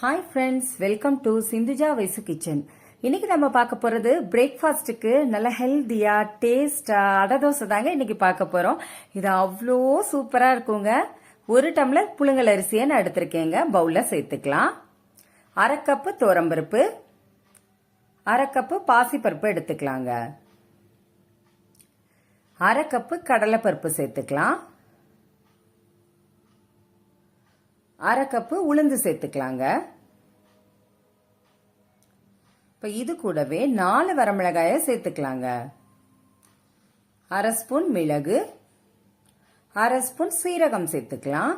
Hi friends, welcome to Sindhuja Vaishu kitchen. இன்னைக்கு நம்ம பார்க்க போறது பிரேக்ஃபாஸ்ட்டுக்கு நல்ல ஹெல்த்தியா டேஸ்டா அடை தோசை தாங்க இன்னைக்கு பார்க்க போறோம். இது அவ்வளோ சூப்பரா இருக்குங்க. 1 டம்ளர் புழுங்கல் அரிசியை நான் எடுத்திருக்கேங்க. பவுல்ல சேர்த்துக்கலாம். 1/2 கப்பு துவரம்பருப்பு, 1/2 கப்பு பாசிப்பருப்பு எடுத்துக்கலாங்க. 1/2 கப்பு கடலைப்பருப்பு சேர்த்துக்கலாம். 1/2 கப்பு உளுந்து சேர்த்துக்கலாங்க. இப்போ இது கூடவே 4 வரமிளகாயை சேர்த்துக்கலாங்க. 1/2 ஸ்பூன் மிளகு, 1/2 ஸ்பூன் சீரகம் சேர்த்துக்கலாம்.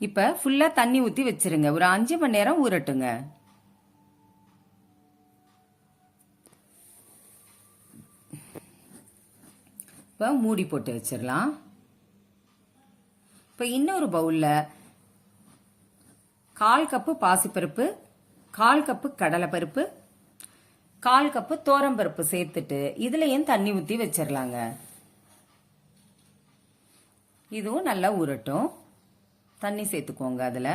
இப்போ ஃபுல்லா தண்ணி ஊற்றி வச்சிருங்க. ஒரு 5 மணி நேரம் ஊறட்டுங்க. இப்போ மூடி போட்டு வச்சிடலாம். இப்போ இன்னொரு பவுலில் 1/4 கப்பு பாசிப்பருப்பு, 1/4 கப்பு கடலைப்பருப்பு, 1/4 கப்பு தோரம்பருப்பு சேர்த்துட்டு இதுலயும் தண்ணி ஊற்றி வச்சிடலாங்க. இதுவும் நல்லா ஊறட்டும். தண்ணி சேர்த்துக்கோங்க. அதில்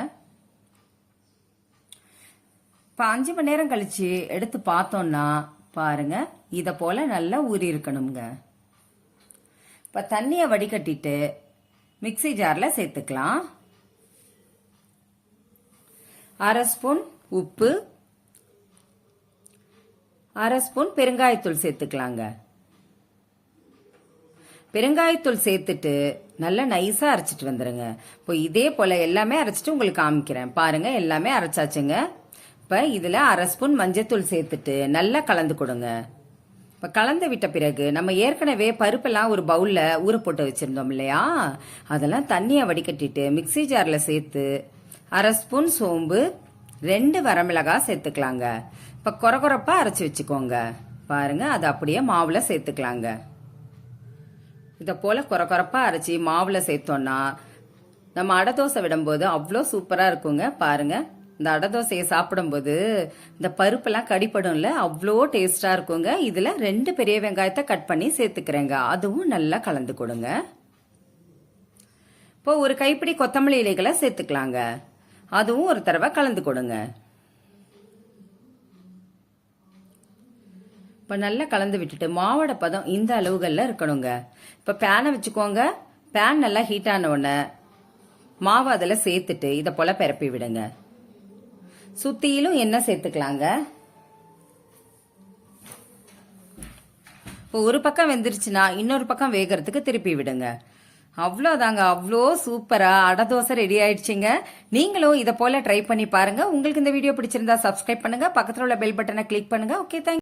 இப்போ 5 மணி நேரம் கழிச்சு எடுத்து பார்த்தோம்னா பாருங்க, இதை போல நல்லா ஊறி இருக்கணுங்க. இப்போ தண்ணியை வடிகட்டிட்டு மிக்ஸி ஜாரில் சேர்த்துக்கலாம். 1/2 ஸ்பூன் உப்பு, 1/2 ஸ்பூன் பெருங்காயத்தூள் சேர்த்துக்கலாங்க. பெருங்காயத்தூள் சேர்த்துட்டு நல்லா நைஸா அரைச்சிட்டு வந்துருங்க. இப்போ இதே போல எல்லாமே அரைச்சிட்டு உங்களுக்கு காமிக்கிறேன். பாருங்க, எல்லாமே அரைச்சாச்சுங்க. இப்போ இதில் 1/2 ஸ்பூன் மஞ்சத்தூள் சேர்த்துட்டு நல்லா கலந்து கொடுங்க. இப்போ கலந்து விட்ட பிறகு நம்ம ஏற்கனவே பருப்பெல்லாம் ஒரு பவுலில் ஊற போட்டு வச்சுருந்தோம் இல்லையா, அதெல்லாம் தண்ணியை வடிகட்டிட்டு மிக்ஸி ஜாரில் சேர்த்து 1/2 ஸ்பூன் சோம்பு, 2 வரமிளகாய் சேர்த்துக்கலாங்க. இப்போ கொரகொரப்பாக அரைச்சி வச்சுக்கோங்க. பாருங்க, அதை அப்படியே மாவில் சேர்த்துக்கலாங்க. இதை போல் கொரகொரப்பாக அரைச்சி மாவில் சேர்த்தோன்னா நம்ம அடை தோசை விடும்போது அவ்வளோ சூப்பராக இருக்குங்க. பாருங்க, இந்த அடை தோசையை சாப்பிடும்போது இந்த பருப்பெல்லாம் கடிப்படும்ல, அவ்வளோ டேஸ்டா இருக்குங்க. இதுல 2 பெரிய வெங்காயத்தை கட் பண்ணி சேர்த்துக்கிறேங்க. அதுவும் நல்லா கலந்து கொடுங்க. இப்போ ஒரு கைப்பிடி கொத்தமல்லி இலைகளை சேர்த்துக்கலாங்க. அதுவும் ஒரு தடவை கலந்து கொடுங்க. இப்போ நல்லா கலந்து விட்டுட்டு மாவோட பதம் இந்த அளவுகளில் இருக்கணுங்க. இப்போ பேனை வச்சுக்கோங்க. பேன் நல்லா ஹீட் ஆன உடனே மாவு அதில் சேர்த்துட்டு இதை போல பரப்பி விடுங்க. சுத்தியிலும் எண்ணெய் சேர்த்துக்கலாங்க. இப்போ ஒரு பக்கம் வெந்துருச்சுன்னா இன்னொரு பக்கம் வேகிறதுக்கு திருப்பி விடுங்க. அவ்வளோதாங்க, அவ்வளோ சூப்பரா அடை தோசை ரெடி ஆயிடுச்சுங்க. நீங்களும் இதை போல ட்ரை பண்ணி பாருங்க. உங்களுக்கு இந்த வீடியோ பிடிச்சிருந்தா சப்ஸ்கிரைப் பண்ணுங்க, பக்கத்தில் உள்ள பெல் பட்டனை கிளிக் பண்ணுங்க. Okay, thank you.